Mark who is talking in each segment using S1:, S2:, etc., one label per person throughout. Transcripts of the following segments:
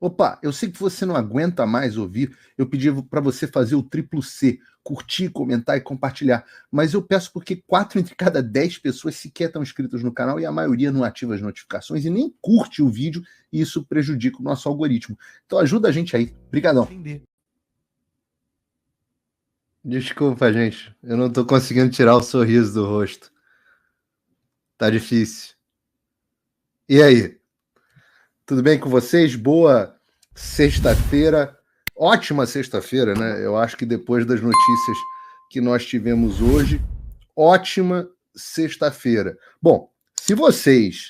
S1: Opa, eu sei que você não aguenta mais ouvir. Eu pedi para você fazer o triplo C, curtir, comentar e compartilhar. Mas eu peço porque 4 entre cada 10 pessoas sequer estão inscritas no canal e a maioria não ativa as notificações e nem curte o vídeo, e isso prejudica o nosso algoritmo. Então ajuda a gente aí. Obrigadão. Desculpa, gente. Eu não tô conseguindo tirar o sorriso do rosto. Tá difícil. E aí? Tudo bem com vocês? Boa sexta-feira. Ótima sexta-feira, né? Eu acho que depois das notícias que nós tivemos hoje, ótima sexta-feira. Bom, se você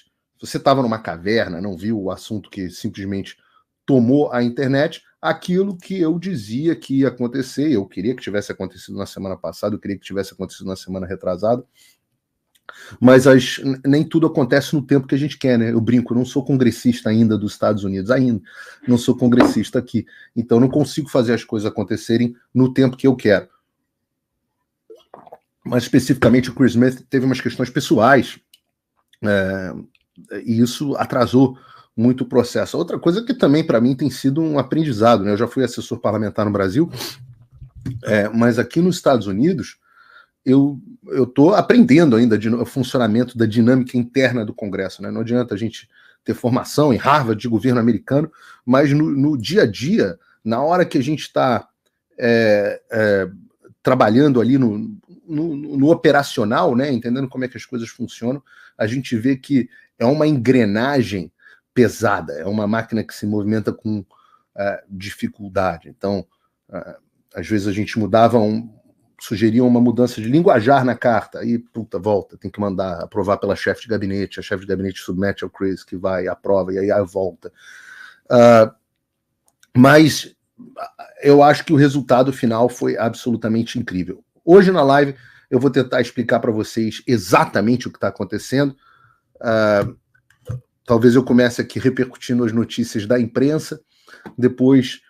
S1: estava numa caverna, não viu o assunto que simplesmente tomou a internet, aquilo que eu dizia que ia acontecer, eu queria que tivesse acontecido na semana passada, eu queria que tivesse acontecido na semana retrasada, mas nem tudo acontece no tempo que a gente quer, né? Eu brinco, eu não sou congressista ainda dos Estados Unidos, ainda. Não sou congressista aqui. Então não consigo fazer as coisas acontecerem no tempo que eu quero. Mas especificamente o Chris Smith teve umas questões pessoais, e isso atrasou muito o processo. Outra coisa que também para mim tem sido um aprendizado, né? Eu já fui assessor parlamentar no Brasil, mas aqui nos Estados Unidos eu estou aprendendo ainda o funcionamento da dinâmica interna do Congresso, né? Não adianta a gente ter formação em Harvard de governo americano, mas no dia a dia, na hora que a gente está trabalhando ali no operacional, né? Entendendo como é que as coisas funcionam, a gente vê que é uma engrenagem pesada, é uma máquina que se movimenta com dificuldade. Então, às vezes a gente sugeriam uma mudança de linguajar na carta, aí, puta, volta, tem que mandar aprovar pela chefe de gabinete, a chefe de gabinete submete ao Chris, que vai, aprova, e aí volta. Mas eu acho que o resultado final foi absolutamente incrível. Hoje na live eu vou tentar explicar para vocês exatamente o que está acontecendo. Talvez eu comece aqui repercutindo as notícias da imprensa, depois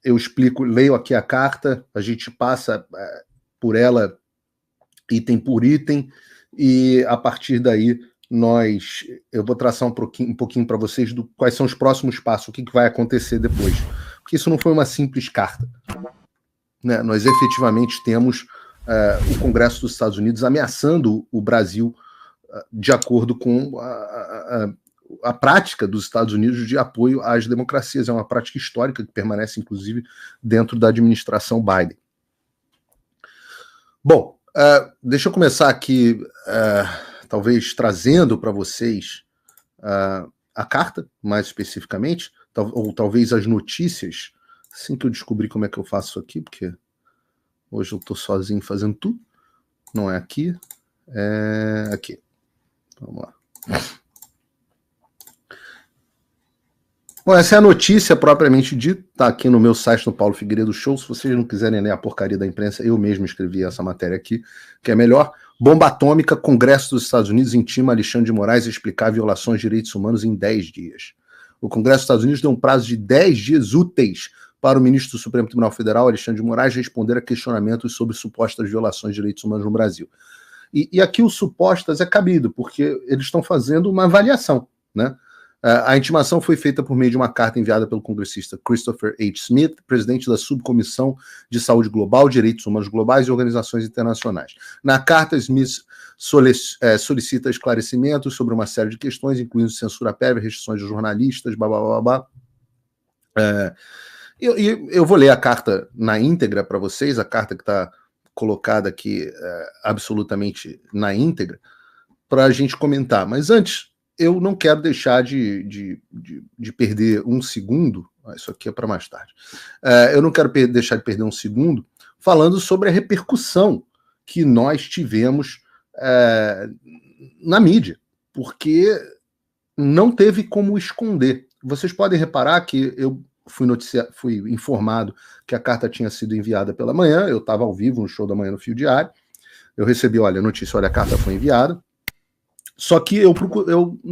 S1: eu explico, leio aqui a carta, a gente passa por ela item por item, e a partir daí eu vou traçar um pouquinho para vocês quais são os próximos passos, o que vai acontecer depois. Porque isso não foi uma simples carta, né? Nós efetivamente temos o Congresso dos Estados Unidos ameaçando o Brasil de acordo com a prática dos Estados Unidos de apoio às democracias. É uma prática histórica que permanece, inclusive, dentro da administração Biden. Bom, deixa eu começar aqui, talvez trazendo para vocês a carta, mais especificamente, ou talvez as notícias, assim que eu descobri como é que eu faço isso aqui, porque hoje eu estou sozinho fazendo tudo. Não é aqui, é aqui. Vamos lá. Bom, essa é a notícia propriamente dita, tá aqui no meu site, no Paulo Figueiredo Show. Se vocês não quiserem ler a porcaria da imprensa, eu mesmo escrevi essa matéria aqui, que é melhor. Bomba atômica, Congresso dos Estados Unidos intima Alexandre de Moraes a explicar violações de direitos humanos em 10 dias. O Congresso dos Estados Unidos deu um prazo de 10 dias úteis para o ministro do Supremo Tribunal Federal, Alexandre de Moraes, responder a questionamentos sobre supostas violações de direitos humanos no Brasil. E aqui o supostas é cabido, porque eles estão fazendo uma avaliação, né? A intimação foi feita por meio de uma carta enviada pelo congressista Christopher H. Smith, presidente da Subcomissão de Saúde Global, Direitos Humanos Globais e Organizações Internacionais. Na carta, Smith solicita esclarecimentos sobre uma série de questões, incluindo censura prévia, restrições de jornalistas, blá. Eu vou ler a carta na íntegra para vocês, a carta que está colocada aqui absolutamente na íntegra, para a gente comentar. Mas antes, eu não quero deixar de perder um segundo. Isso aqui é para mais tarde. Eu não quero deixar de perder um segundo falando sobre a repercussão que nós tivemos na mídia, porque não teve como esconder. Vocês podem reparar que eu fui informado que a carta tinha sido enviada pela manhã. Eu estava ao vivo no Show da Manhã no Fio Diário. Eu recebi, a notícia, a carta foi enviada. Só que eu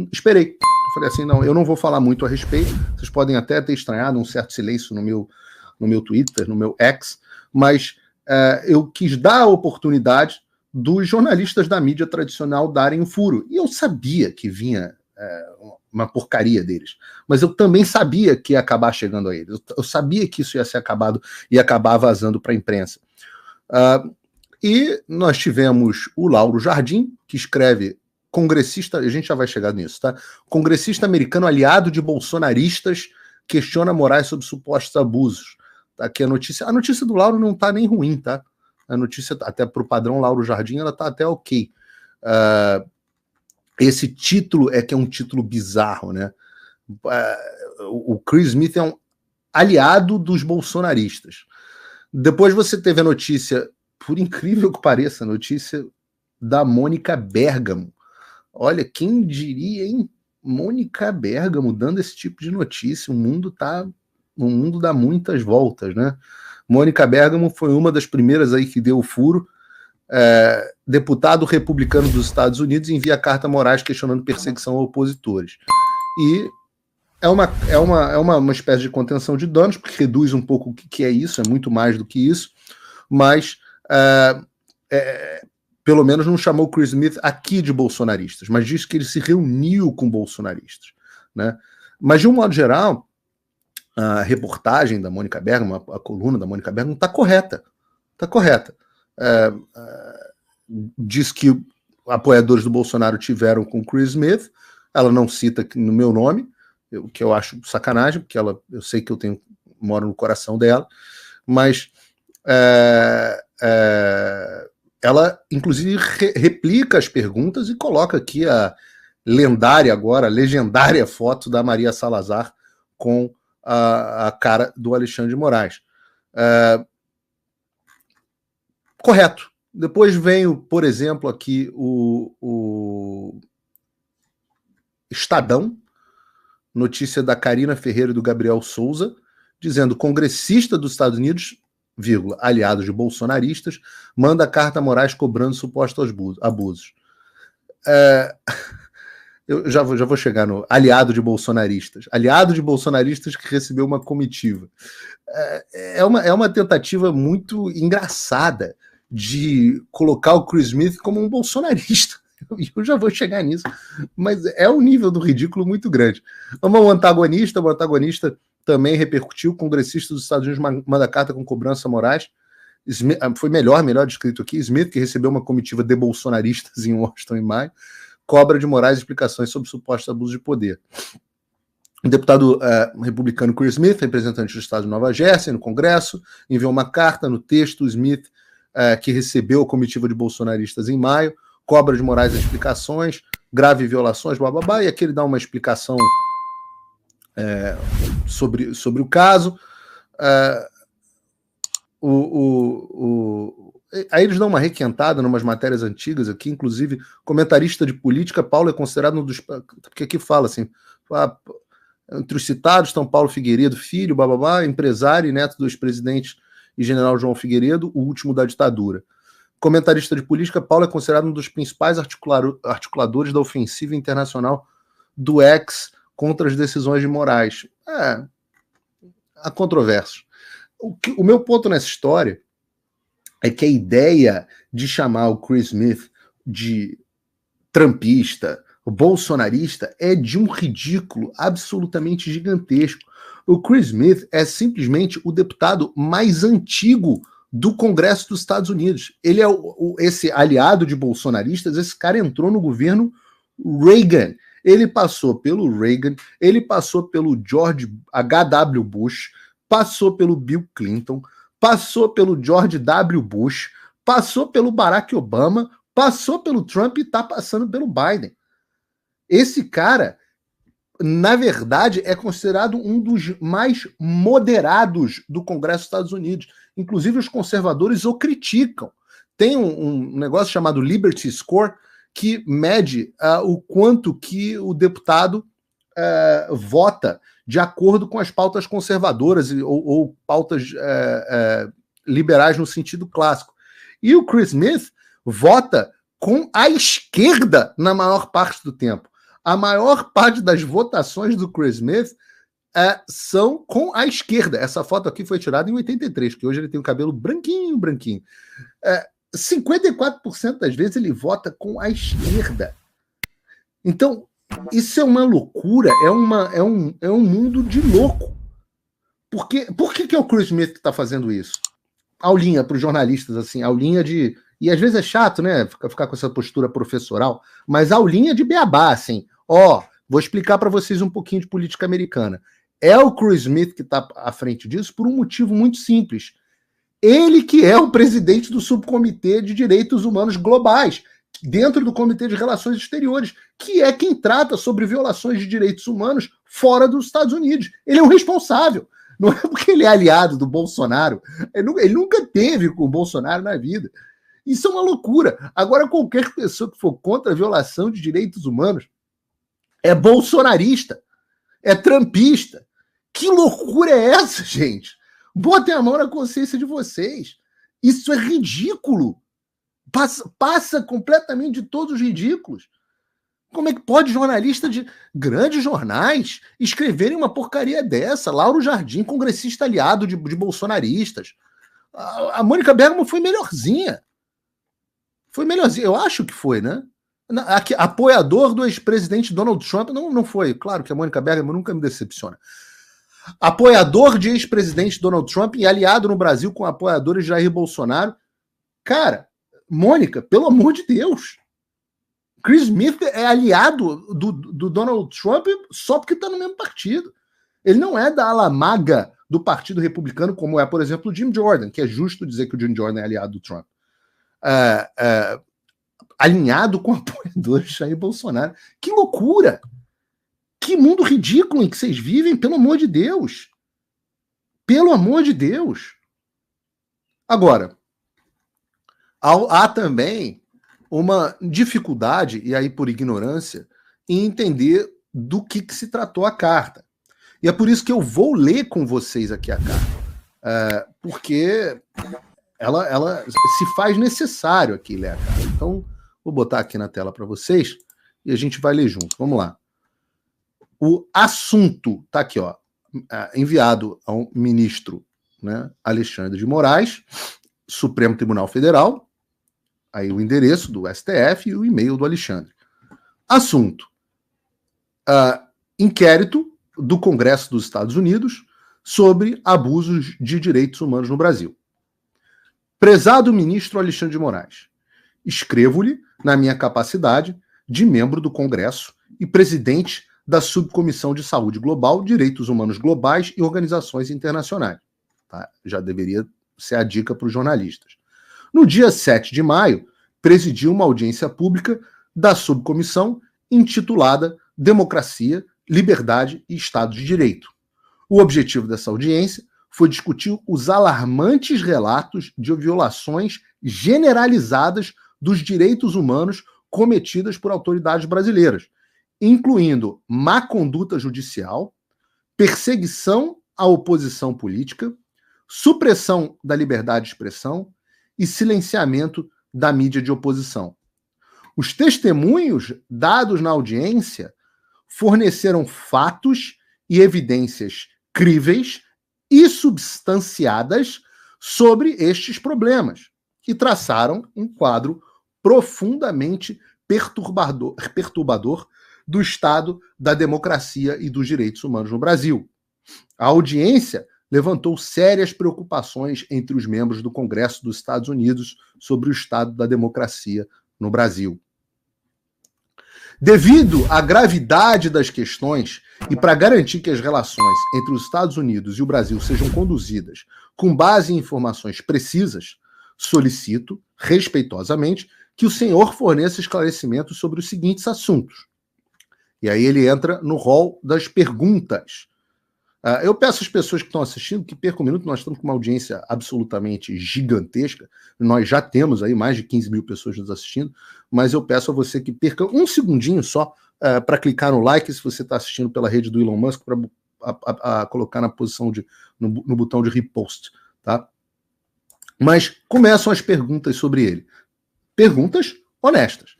S1: esperei. Eu falei assim, não, eu não vou falar muito a respeito. Vocês podem até ter estranhado um certo silêncio no meu Twitter, no meu X, mas eu quis dar a oportunidade dos jornalistas da mídia tradicional darem o furo. E eu sabia que vinha uma porcaria deles. Mas eu também sabia que ia acabar chegando a eles. Eu sabia que isso ia ser acabado e acabar vazando para a imprensa. E nós tivemos o Lauro Jardim, que escreve congressista, a gente já vai chegar nisso, tá? Congressista americano aliado de bolsonaristas questiona Moraes sobre supostos abusos. Tá aqui a notícia. A notícia do Lauro não tá nem ruim, tá? A notícia, até pro padrão Lauro Jardim, ela tá até ok. Esse título é que é um título bizarro, né? O Chris Smith é um aliado dos bolsonaristas. Depois você teve a notícia, por incrível que pareça, a notícia da Mônica Bergamo. Olha, quem diria, hein? Mônica Bergamo dando esse tipo de notícia. O mundo dá muitas voltas, né? Mônica Bergamo foi uma das primeiras aí que deu o furo. Deputado republicano dos Estados Unidos envia carta a Moraes questionando perseguição a opositores. E é uma espécie de contenção de danos, porque reduz um pouco o que é isso, é muito mais do que isso, mas pelo menos não chamou o Chris Smith aqui de bolsonaristas, mas diz que ele se reuniu com bolsonaristas, né? Mas, de um modo geral, a reportagem da Mônica Bergamo, a coluna da Mônica Bergamo, está correta. Está correta. Diz que apoiadores do Bolsonaro tiveram com o Chris Smith, ela não cita no meu nome, o que eu acho sacanagem, porque eu sei que moro no coração dela, mas ela, inclusive, replica as perguntas e coloca aqui a legendária foto da Maria Salazar com a cara do Alexandre de Moraes. Correto. Depois vem, por exemplo, aqui o Estadão, notícia da Karina Ferreira e do Gabriel Souza, dizendo: congressista dos Estados Unidos, aliado de bolsonaristas, manda carta a Moraes cobrando supostos abusos. Eu já vou chegar no aliado de bolsonaristas. Aliado de bolsonaristas que recebeu uma comitiva. É uma tentativa muito engraçada de colocar o Chris Smith como um bolsonarista. Eu já vou chegar nisso, mas é um nível do ridículo muito grande. Vamos ao antagonista. O antagonista também repercutiu. O congressista dos Estados Unidos manda carta com cobrança a Moraes. Smith, foi melhor descrito aqui. Smith, que recebeu uma comitiva de bolsonaristas em Washington em maio, cobra de Moraes explicações sobre supostos abusos de poder. O deputado republicano Chris Smith, representante do estado de Nova Jersey, no Congresso, enviou uma carta. No texto, Smith, que recebeu a comitiva de bolsonaristas em maio, cobra de Moraes explicações, grave violações, blá, blá, blá, e aqui ele dá uma explicação sobre o caso. Aí eles dão uma requentada em umas matérias antigas aqui, inclusive comentarista de política, Paulo é considerado um dos... Porque aqui fala assim, entre os citados estão Paulo Figueiredo Filho, blá, blá, blá, empresário e neto do ex-presidente e general João Figueiredo, o último da ditadura. Comentarista de política, Paulo é considerado um dos principais articuladores da ofensiva internacional do ex contra as decisões de Moraes. Há controvérsias. O meu ponto nessa história é que a ideia de chamar o Chris Smith de trumpista, bolsonarista, é de um ridículo absolutamente gigantesco. O Chris Smith é simplesmente o deputado mais antigo do Congresso dos Estados Unidos. Ele é esse aliado de bolsonaristas. Esse cara entrou no governo Reagan. Ele passou pelo Reagan, ele passou pelo George H.W. Bush, passou pelo Bill Clinton, passou pelo George W. Bush, passou pelo Barack Obama, passou pelo Trump e está passando pelo Biden. Esse cara, na verdade, é considerado um dos mais moderados do Congresso dos Estados Unidos. Inclusive, os conservadores o criticam. Tem um negócio chamado Liberty Score, que mede o quanto que o deputado vota de acordo com as pautas conservadoras ou pautas liberais no sentido clássico. E o Chris Smith vota com a esquerda na maior parte do tempo. A maior parte das votações do Chris Smith são com a esquerda. Essa foto aqui foi tirada em 83, que hoje ele tem o cabelo branquinho. 54% das vezes ele vota com a esquerda. Então, Isso é uma loucura, é um mundo de louco. Por que é o Chris Smith que está fazendo isso? Aulinha para os jornalistas, assim, aulinha de... E às vezes é chato, né, ficar com essa postura professoral, mas aulinha de beabá, assim. Vou explicar para vocês um pouquinho de política americana. É o Chris Smith que está à frente disso por um motivo muito simples. Ele que é o presidente do Subcomitê de Direitos Humanos Globais, dentro do Comitê de Relações Exteriores, que é quem trata sobre violações de direitos humanos fora dos Estados Unidos. Ele é um responsável. Não é porque ele é aliado do Bolsonaro. Ele nunca teve com o Bolsonaro na vida. Isso é uma loucura. Agora, qualquer pessoa que for contra a violação de direitos humanos é bolsonarista, é trumpista. Que loucura é essa, gente? Botem a mão na consciência de vocês. Isso é ridículo. Passa completamente de todos os ridículos. Como é que pode jornalista de grandes jornais escreverem uma porcaria dessa? Lauro Jardim, congressista aliado de bolsonaristas. A Mônica Bergamo foi melhorzinha. Foi melhorzinha. Eu acho que foi, né? Apoiador do ex-presidente Donald Trump. Não foi. Claro que a Mônica Bergamo nunca me decepciona. Apoiador de ex-presidente Donald Trump e aliado no Brasil com apoiadores de Jair Bolsonaro. Cara, Mônica, pelo amor de Deus. Chris Smith é aliado do Donald Trump só porque está no mesmo partido. Ele não é da ala maga do Partido Republicano, como é, por exemplo, o Jim Jordan, que é justo dizer que o Jim Jordan é aliado do Trump. Alinhado com apoiadores de Jair Bolsonaro. Que loucura! Que mundo ridículo em que vocês vivem, pelo amor de Deus. Pelo amor de Deus. Agora, há também uma dificuldade, e aí por ignorância, em entender do que se tratou a carta. E é por isso que eu vou ler com vocês aqui a carta. Porque ela se faz necessário aqui ler a carta. Então, vou botar aqui na tela para vocês e a gente vai ler junto. Vamos lá. O assunto está aqui, enviado ao ministro, né, Alexandre de Moraes, Supremo Tribunal Federal, aí o endereço do STF e o e-mail do Alexandre. Assunto: inquérito do Congresso dos Estados Unidos sobre abusos de direitos humanos no Brasil. Prezado ministro Alexandre de Moraes, escrevo-lhe na minha capacidade de membro do Congresso e presidente da Subcomissão de Saúde Global, Direitos Humanos Globais e Organizações Internacionais. Tá? Já deveria ser a dica para os jornalistas. No dia 7 de maio, presidiu uma audiência pública da subcomissão intitulada Democracia, Liberdade e Estado de Direito. O objetivo dessa audiência foi discutir os alarmantes relatos de violações generalizadas dos direitos humanos cometidas por autoridades brasileiras, incluindo má conduta judicial, perseguição à oposição política, supressão da liberdade de expressão e silenciamento da mídia de oposição. Os testemunhos dados na audiência forneceram fatos e evidências críveis e substanciadas sobre estes problemas e traçaram um quadro profundamente perturbador do estado da democracia e dos direitos humanos no Brasil. A audiência levantou sérias preocupações entre os membros do Congresso dos Estados Unidos sobre o estado da democracia no Brasil. Devido à gravidade das questões e para garantir que as relações entre os Estados Unidos e o Brasil sejam conduzidas com base em informações precisas, solicito, respeitosamente, que o senhor forneça esclarecimentos sobre os seguintes assuntos. E aí ele entra no rol das perguntas. Eu peço às pessoas que estão assistindo que percam um minuto, nós estamos com uma audiência absolutamente gigantesca, nós já temos aí mais de 15 mil pessoas nos assistindo, mas eu peço a você que perca um segundinho só para clicar no like, se você está assistindo pela rede do Elon Musk, para colocar na posição no botão de repost, tá? Mas começam as perguntas sobre ele. Perguntas honestas.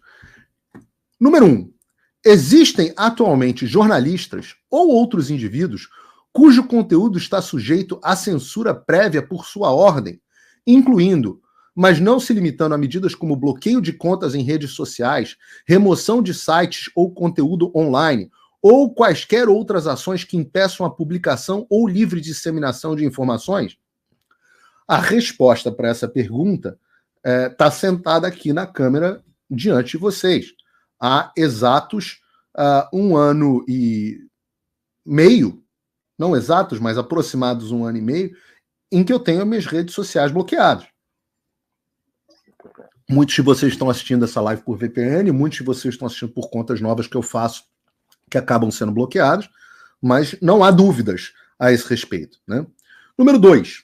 S1: Número 1. Existem atualmente jornalistas ou outros indivíduos cujo conteúdo está sujeito à censura prévia por sua ordem, incluindo mas não se limitando a medidas como bloqueio de contas em redes sociais, remoção de sites ou conteúdo online, ou quaisquer outras ações que impeçam a publicação ou livre disseminação de informações? A resposta para essa pergunta está sentada aqui na câmera diante de vocês. Há exatos 1 ano e meio, não exatos, mas aproximados 1 ano e meio, em que eu tenho minhas redes sociais bloqueadas. Muitos de vocês estão assistindo essa live por VPN, muitos de vocês estão assistindo por contas novas que eu faço, que acabam sendo bloqueados, mas não há dúvidas a esse respeito, né? Número 2.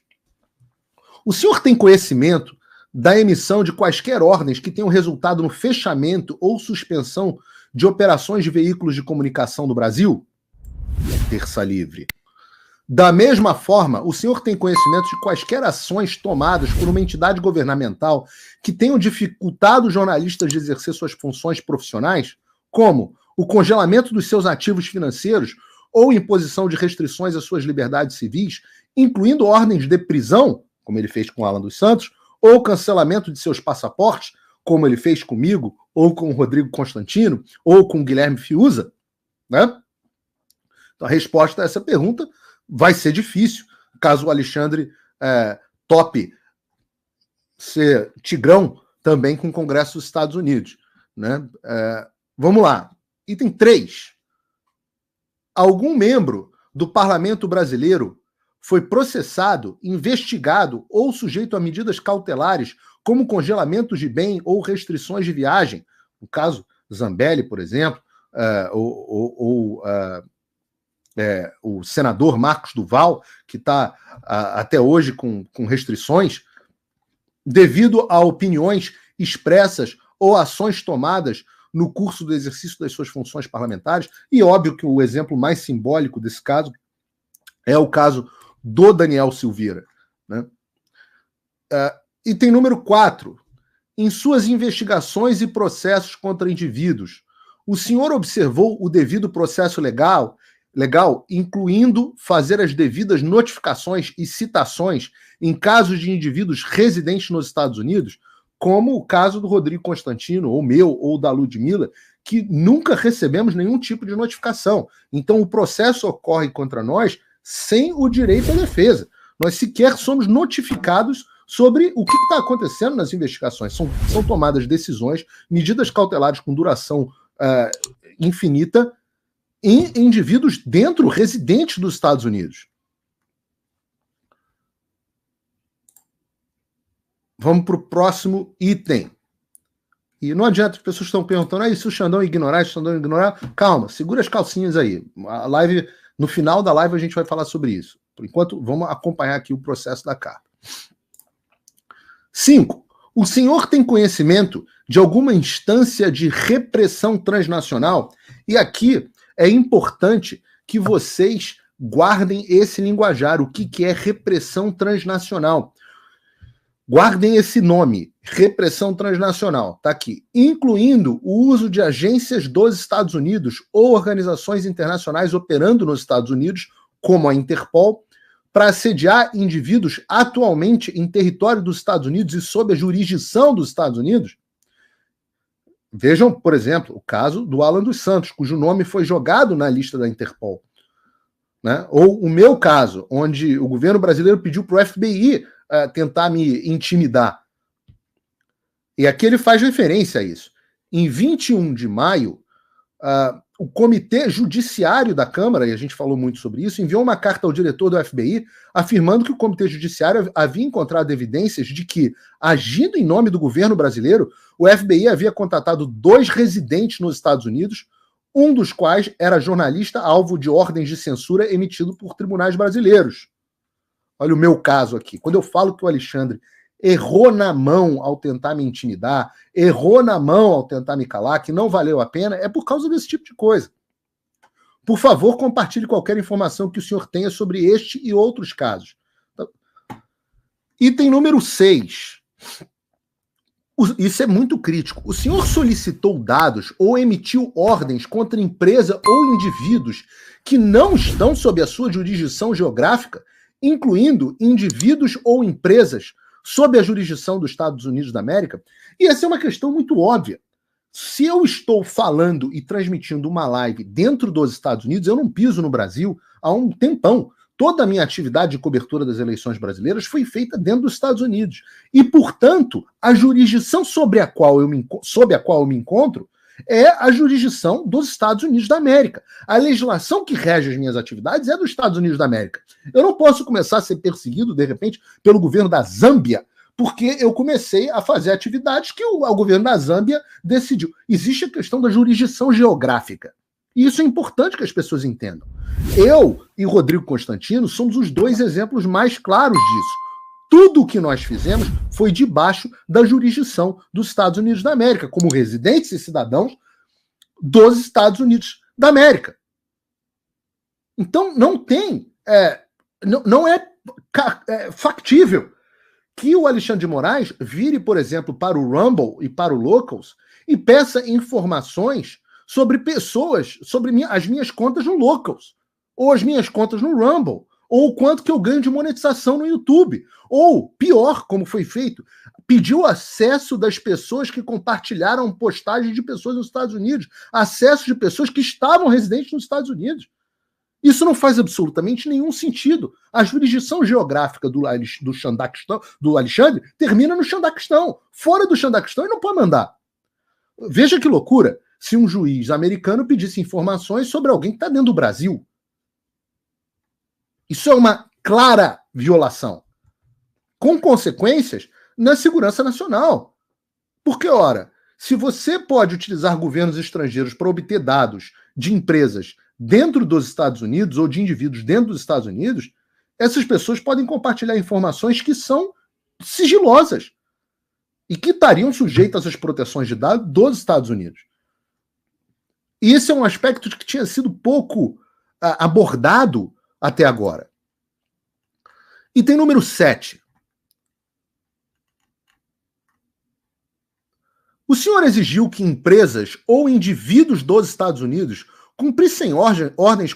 S1: O senhor tem conhecimento da emissão de quaisquer ordens que tenham resultado no fechamento ou suspensão de operações de veículos de comunicação do Brasil? Terça livre. Da mesma forma, o senhor tem conhecimento de quaisquer ações tomadas por uma entidade governamental que tenham dificultado os jornalistas de exercer suas funções profissionais, como o congelamento dos seus ativos financeiros ou imposição de restrições às suas liberdades civis, incluindo ordens de prisão, como ele fez com Alan dos Santos, ou cancelamento de seus passaportes, como ele fez comigo, ou com o Rodrigo Constantino, ou com o Guilherme Fiuza, né? Então a resposta a essa pergunta vai ser difícil, caso o Alexandre tope ser tigrão também com o Congresso dos Estados Unidos, né? Vamos lá. Item 3. Algum membro do Parlamento brasileiro foi processado, investigado ou sujeito a medidas cautelares, como congelamento de bem ou restrições de viagem, no caso Zambelli, por exemplo, o senador Marcos Duval, que está até hoje com restrições, devido a opiniões expressas ou ações tomadas no curso do exercício das suas funções parlamentares. E óbvio que o exemplo mais simbólico desse caso é o caso do Daniel Silveira, né? Item número 4. Em suas investigações e processos contra indivíduos, o senhor observou o devido processo legal, incluindo fazer as devidas notificações e citações em casos de indivíduos residentes nos Estados Unidos, como o caso do Rodrigo Constantino, ou meu, ou da Ludmilla, que nunca recebemos nenhum tipo de notificação. Então o processo ocorre contra nós sem o direito à defesa. Nós sequer somos notificados sobre o que está acontecendo nas investigações. São tomadas decisões, medidas cautelares com duração infinita em indivíduos residentes dos Estados Unidos. Vamos para o próximo item. E não adianta, as pessoas estão perguntando, se o Xandão ignorar, calma, segura as calcinhas aí. A live, no final da live a gente vai falar sobre isso. Por enquanto, vamos acompanhar aqui o processo da carta. 5. O senhor tem conhecimento de alguma instância de repressão transnacional? E aqui é importante que vocês guardem esse linguajar. O que é repressão transnacional? Guardem esse nome, repressão transnacional, está aqui, incluindo o uso de agências dos Estados Unidos ou organizações internacionais operando nos Estados Unidos, como a Interpol, para assediar indivíduos atualmente em território dos Estados Unidos e sob a jurisdição dos Estados Unidos. Vejam, por exemplo, o caso do Alan dos Santos, cujo nome foi jogado na lista da Interpol, né? Ou o meu caso, onde o governo brasileiro pediu para o FBI tentar me intimidar. E aqui ele faz referência a isso. Em 21 de maio, o Comitê Judiciário da Câmara, e a gente falou muito sobre isso, enviou uma carta ao diretor do FBI afirmando que o Comitê Judiciário havia encontrado evidências de que, agindo em nome do governo brasileiro, o FBI havia contatado 2 residentes nos Estados Unidos, um dos quais era jornalista alvo de ordens de censura emitido por tribunais brasileiros. Olha o meu caso aqui. Quando eu falo que o Alexandre errou na mão ao tentar me intimidar, errou na mão ao tentar me calar, que não valeu a pena, é por causa desse tipo de coisa. Por favor, compartilhe qualquer informação que o senhor tenha sobre este e outros casos. Item número 6. Isso é muito crítico. O senhor solicitou dados ou emitiu ordens contra empresa ou indivíduos que não estão sob a sua jurisdição geográfica, incluindo indivíduos ou empresas sob a jurisdição dos Estados Unidos da América? E essa é uma questão muito óbvia. Se eu estou falando e transmitindo uma live dentro dos Estados Unidos, eu não piso no Brasil há um tempão. Toda a minha atividade de cobertura das eleições brasileiras foi feita dentro dos Estados Unidos. E, portanto, a jurisdição sob a qual eu me encontro é a jurisdição dos Estados Unidos da América. A legislação que rege as minhas atividades é dos Estados Unidos da América. Eu não posso começar a ser perseguido, de repente, pelo governo da Zâmbia, porque eu comecei a fazer atividades que o governo da Zâmbia decidiu. Existe a questão da jurisdição geográfica. E isso é importante que as pessoas entendam. Eu e Rodrigo Constantino somos os dois exemplos mais claros disso. Tudo o que nós fizemos foi debaixo da jurisdição dos Estados Unidos da América, como residentes e cidadãos dos Estados Unidos da América. Então, não é factível que o Alexandre de Moraes vire, por exemplo, para o Rumble e para o Locals e peça informações sobre pessoas, sobre as minhas contas no Locals, ou as minhas contas no Rumble, ou o quanto que eu ganho de monetização no YouTube. Ou, pior, como foi feito, pediu acesso das pessoas que compartilharam postagens de pessoas nos Estados Unidos, acesso de pessoas que estavam residentes nos Estados Unidos. Isso não faz absolutamente nenhum sentido. A jurisdição geográfica do Alexandre termina no Xandaquistão. Fora do Xandaquistão ele não pode mandar. Veja que loucura se um juiz americano pedisse informações sobre alguém que está dentro do Brasil. Isso é uma clara violação, com consequências na segurança nacional. Porque, ora, se você pode utilizar governos estrangeiros para obter dados de empresas dentro dos Estados Unidos ou de indivíduos dentro dos Estados Unidos, essas pessoas podem compartilhar informações que são sigilosas e que estariam sujeitas às proteções de dados dos Estados Unidos. E esse é um aspecto que tinha sido pouco abordado até agora. Item número 7. O senhor exigiu que empresas ou indivíduos dos Estados Unidos cumprissem ordens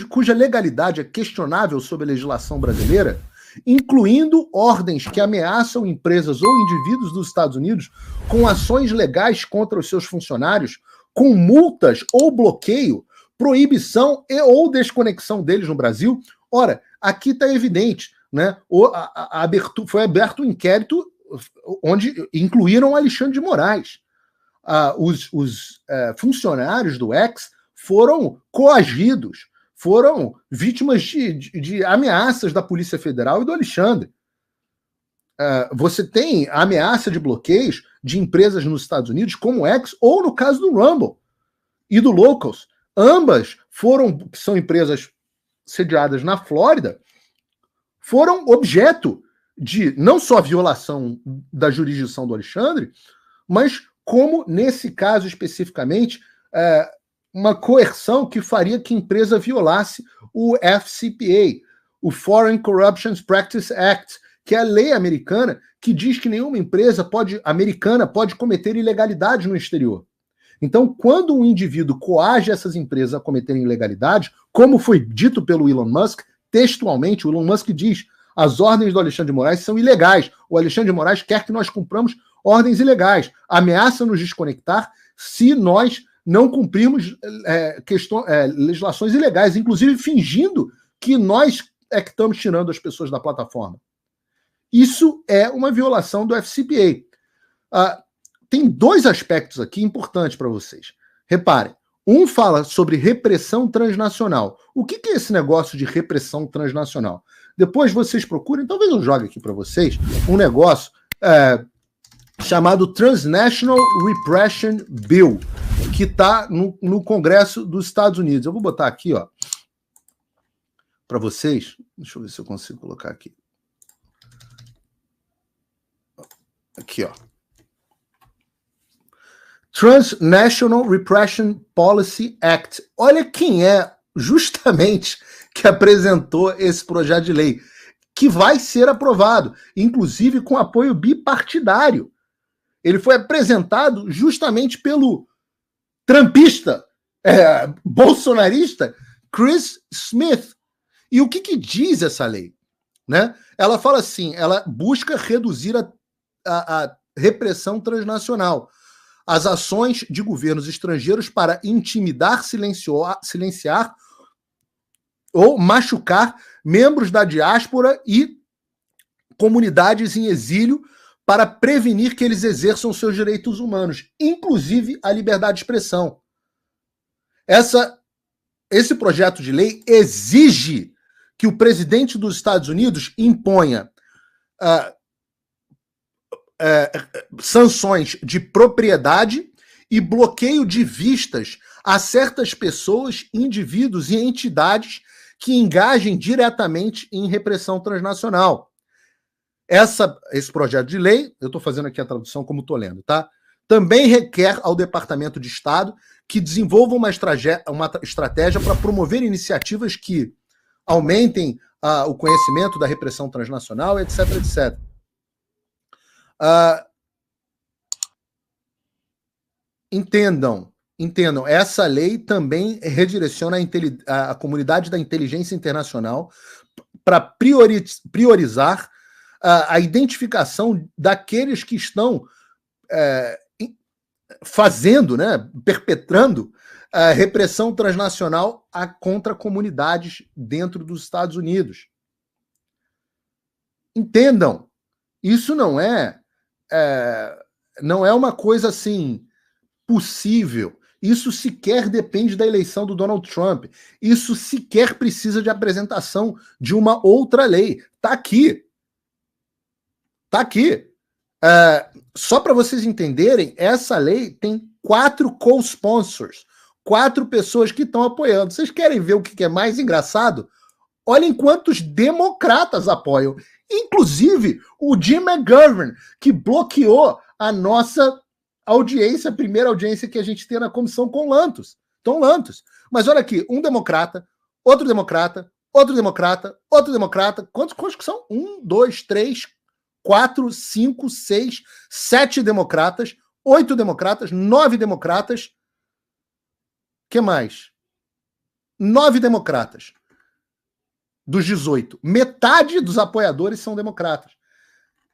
S1: cuja legalidade é questionável sob a legislação brasileira, incluindo ordens que ameaçam empresas ou indivíduos dos Estados Unidos com ações legais contra os seus funcionários, com multas ou bloqueio, proibição e ou desconexão deles no Brasil. Ora, aqui está evidente, né? Foi aberto um inquérito onde incluíram Alexandre de Moraes. Os funcionários do X foram coagidos, foram vítimas de ameaças da Polícia Federal e do Alexandre. Você tem a ameaça de bloqueios de empresas nos Estados Unidos, como o X, ou no caso do Rumble e do Locals. Ambas que são empresas sediadas na Flórida, foram objeto de não só violação da jurisdição do Alexandre, mas como, nesse caso especificamente, uma coerção que faria que a empresa violasse o FCPA, o Foreign Corrupt Practices Act, que é a lei americana que diz que nenhuma empresa americana pode cometer ilegalidade no exterior. Então, quando um indivíduo coage essas empresas a cometerem ilegalidade, como foi dito pelo Elon Musk, textualmente, o Elon Musk diz: as ordens do Alexandre de Moraes são ilegais. O Alexandre de Moraes quer que nós cumpramos ordens ilegais. Ameaça nos desconectar se nós não cumprirmos legislações ilegais, inclusive fingindo que nós é que estamos tirando as pessoas da plataforma. Isso é uma violação do FCPA. Tem dois aspectos aqui importantes para vocês. Reparem, um fala sobre repressão transnacional. O que é esse negócio de repressão transnacional? Depois vocês procurem, talvez eu jogue aqui para vocês, um negócio chamado Transnational Repression Bill, que está no Congresso dos Estados Unidos. Eu vou botar aqui, ó, para vocês. Deixa eu ver se eu consigo colocar aqui. Aqui, ó. Transnational Repression Policy Act. Olha quem é justamente que apresentou esse projeto de lei, que vai ser aprovado, inclusive com apoio bipartidário. Ele foi apresentado justamente pelo trumpista, bolsonarista, Chris Smith. E o que diz essa lei? né? Ela fala assim, ela busca reduzir a repressão transnacional, as ações de governos estrangeiros para intimidar, silenciar ou machucar membros da diáspora e comunidades em exílio para prevenir que eles exerçam seus direitos humanos, inclusive a liberdade de expressão. Esse projeto de lei exige que o presidente dos Estados Unidos imponha sanções de propriedade e bloqueio de vistas a certas pessoas, indivíduos e entidades que engajem diretamente em repressão transnacional. Esse projeto de lei, eu estou fazendo aqui a tradução como estou lendo, tá? Também requer ao Departamento de Estado que desenvolva uma estratégia para promover iniciativas que aumentem o conhecimento da repressão transnacional, etc, etc. Entendam, essa lei também redireciona a comunidade da inteligência internacional para priorizar a identificação daqueles que estão fazendo, né, perpetrando a repressão transnacional contra comunidades dentro dos Estados Unidos. Entendam, isso não é uma coisa assim possível. Isso sequer depende da eleição do Donald Trump. Isso sequer precisa de apresentação de uma outra lei. Tá aqui. Tá aqui. Só para vocês entenderem, essa lei tem 4 co-sponsors, 4 pessoas que estão apoiando. Vocês querem ver o que é mais engraçado? Olhem quantos democratas apoiam. Inclusive o Jim McGovern, que bloqueou a nossa audiência, a primeira audiência que a gente tem na comissão com Tom Lantos. Mas olha aqui, um democrata, outro democrata, outro democrata, outro democrata. Quantos que são? 1, 2, 3, 4, 5, 6, 7 democratas, 8 democratas, 9 democratas. Que mais? 9 democratas. Dos 18. Metade dos apoiadores são democratas.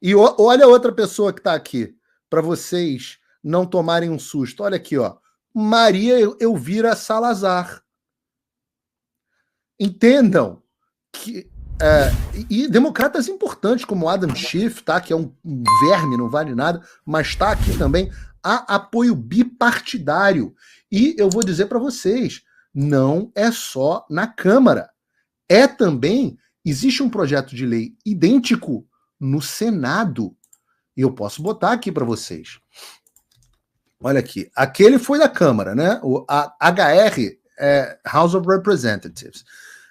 S1: E olha a outra pessoa que está aqui, para vocês não tomarem um susto. Olha aqui, ó. Maria Elvira Salazar. Entendam que e democratas importantes como Adam Schiff, tá? Que é um verme, não vale nada, mas está aqui também. Há apoio bipartidário. E eu vou dizer para vocês, não é só na Câmara. Também, existe um projeto de lei idêntico no Senado. E eu posso botar aqui para vocês. Olha aqui, aquele foi da Câmara, né? O HR House of Representatives.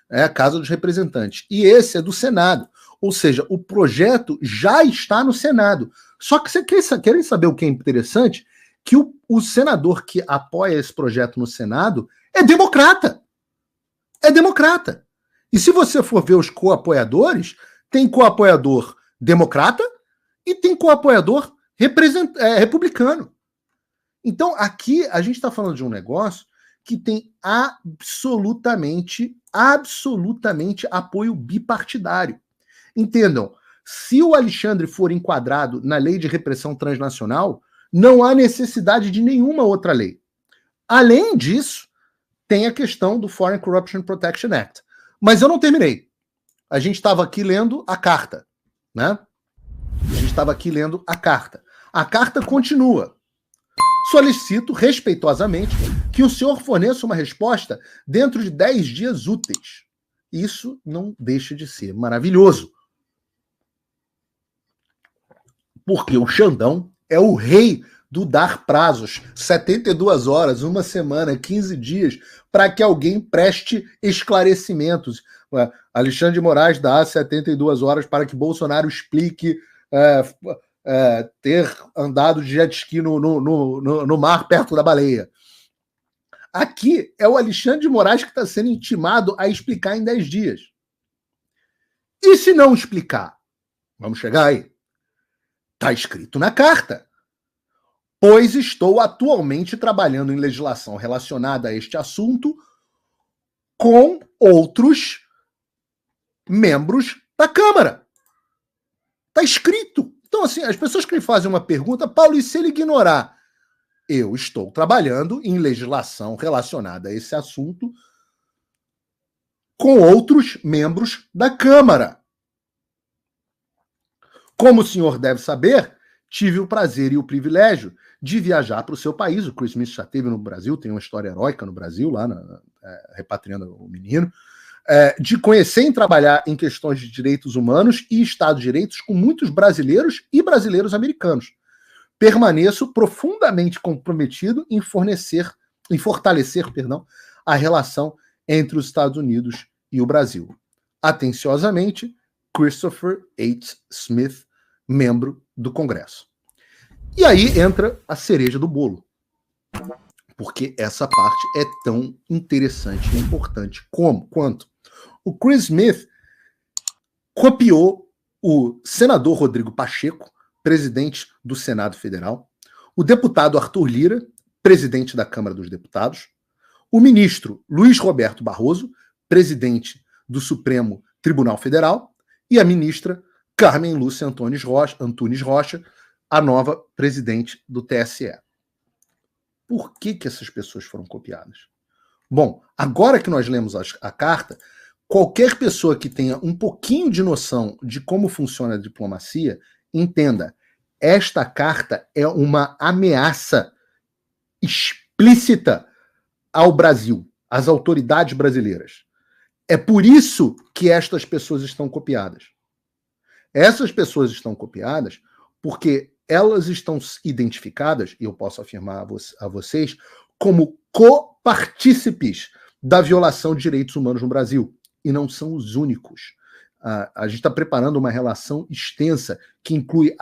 S1: A Casa dos Representantes. E esse é do Senado. Ou seja, o projeto já está no Senado. Só que vocês querem saber o que é interessante? Que o senador que apoia esse projeto no Senado é democrata. É democrata. E se você for ver os co-apoiadores, tem co-apoiador democrata e tem co-apoiador republicano. Então, aqui a gente está falando de um negócio que tem absolutamente apoio bipartidário. Entendam, se o Alexandre for enquadrado na lei de repressão transnacional, não há necessidade de nenhuma outra lei. Além disso, tem a questão do Foreign Corruption Protection Act. Mas eu não terminei. A gente estava aqui lendo a carta, né? A gente estava aqui lendo a carta. A carta continua. Solicito respeitosamente que o senhor forneça uma resposta dentro de 10 dias úteis. Isso não deixa de ser maravilhoso. Porque o Xandão é o rei do dar prazos, 72 horas, uma semana, 15 dias, para que alguém preste esclarecimentos. Alexandre de Moraes dá 72 horas para que Bolsonaro explique ter andado de jet ski no mar perto da baleia. Aqui é o Alexandre de Moraes que está sendo intimado a explicar em 10 dias. E se não explicar? Vamos chegar aí. Está escrito na carta. Pois estou atualmente trabalhando em legislação relacionada a este assunto com outros membros da Câmara. Está escrito. Então, assim, as pessoas que me fazem uma pergunta, Paulo, e se ele ignorar? Eu estou trabalhando em legislação relacionada a esse assunto com outros membros da Câmara. Como o senhor deve saber, tive o prazer e o privilégio de viajar para o seu país. O Chris Smith já esteve no Brasil, tem uma história heróica no Brasil, lá repatriando o menino, de conhecer e trabalhar em questões de direitos humanos e Estado de Direitos com muitos brasileiros e brasileiros americanos. Permaneço profundamente comprometido em fortalecer, a relação entre os Estados Unidos e o Brasil. Atenciosamente, Christopher H. Smith, membro do Congresso. E aí entra a cereja do bolo, porque essa parte é tão interessante e importante quanto o Chris Smith copiou o senador Rodrigo Pacheco, presidente do Senado Federal, o deputado Arthur Lira, presidente da Câmara dos Deputados, o ministro Luiz Roberto Barroso, presidente do Supremo Tribunal Federal, e a ministra Carmen Lúcia Antunes Rocha, a nova presidente do TSE. Por que essas pessoas foram copiadas? Bom, agora que nós lemos a carta, qualquer pessoa que tenha um pouquinho de noção de como funciona a diplomacia, entenda, esta carta é uma ameaça explícita ao Brasil, às autoridades brasileiras. É por isso que estas pessoas estão copiadas. Essas pessoas estão copiadas porque elas estão identificadas, e eu posso afirmar a vocês, como copartícipes da violação de direitos humanos no Brasil. E não são os únicos. A gente está preparando uma relação extensa que inclui,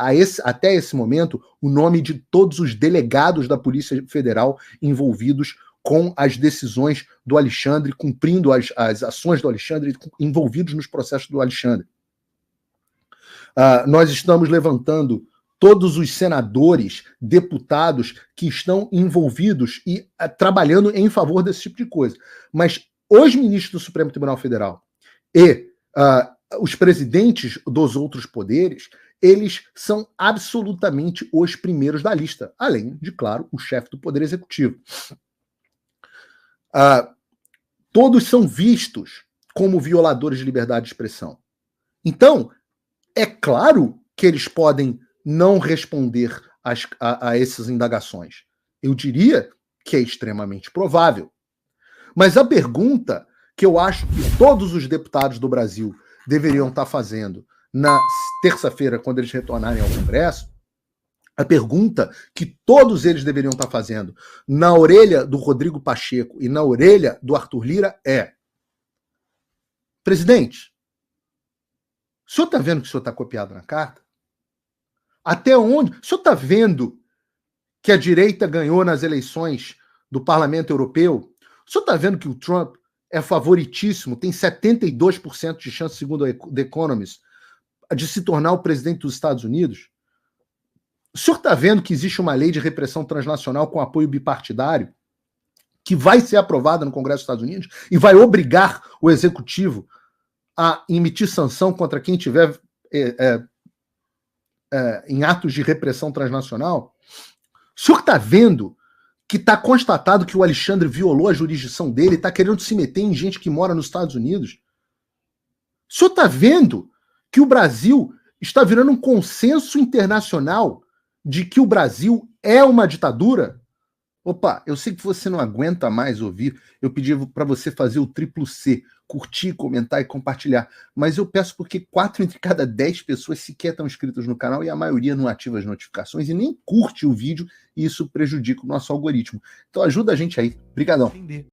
S1: até esse momento, o nome de todos os delegados da Polícia Federal envolvidos com as decisões do Alexandre, cumprindo as ações do Alexandre, envolvidos nos processos do Alexandre. Nós estamos levantando todos os senadores, deputados que estão envolvidos e trabalhando em favor desse tipo de coisa. Mas os ministros do Supremo Tribunal Federal e os presidentes dos outros poderes, eles são absolutamente os primeiros da lista, além de, claro, o chefe do Poder Executivo. Todos são vistos como violadores de liberdade de expressão. Então, é claro que eles podem não responder a essas indagações. Eu diria que é extremamente provável. Mas a pergunta que eu acho que todos os deputados do Brasil deveriam estar fazendo na terça-feira, quando eles retornarem ao Congresso, a pergunta que todos eles deveriam estar fazendo na orelha do Rodrigo Pacheco e na orelha do Arthur Lira é: presidente, o senhor está vendo que o senhor está copiado na carta? Até onde? O senhor está vendo que a direita ganhou nas eleições do Parlamento Europeu? O senhor está vendo que o Trump é favoritíssimo, tem 72% de chance, segundo a The Economist, de se tornar o presidente dos Estados Unidos? O senhor está vendo que existe uma lei de repressão transnacional com apoio bipartidário que vai ser aprovada no Congresso dos Estados Unidos e vai obrigar o Executivo a emitir sanção contra quem tiver em atos de repressão transnacional? O senhor está vendo que está constatado que o Alexandre violou a jurisdição dele e está querendo se meter em gente que mora nos Estados Unidos? O senhor está vendo que o Brasil está virando um consenso internacional de que o Brasil é uma ditadura? Opa, eu sei que você não aguenta mais ouvir, eu pedi para você fazer o triplo C, curtir, comentar e compartilhar, mas eu peço porque 4 entre cada 10 pessoas sequer estão inscritas no canal e a maioria não ativa as notificações e nem curte o vídeo, e isso prejudica o nosso algoritmo. Então ajuda a gente aí. Obrigadão.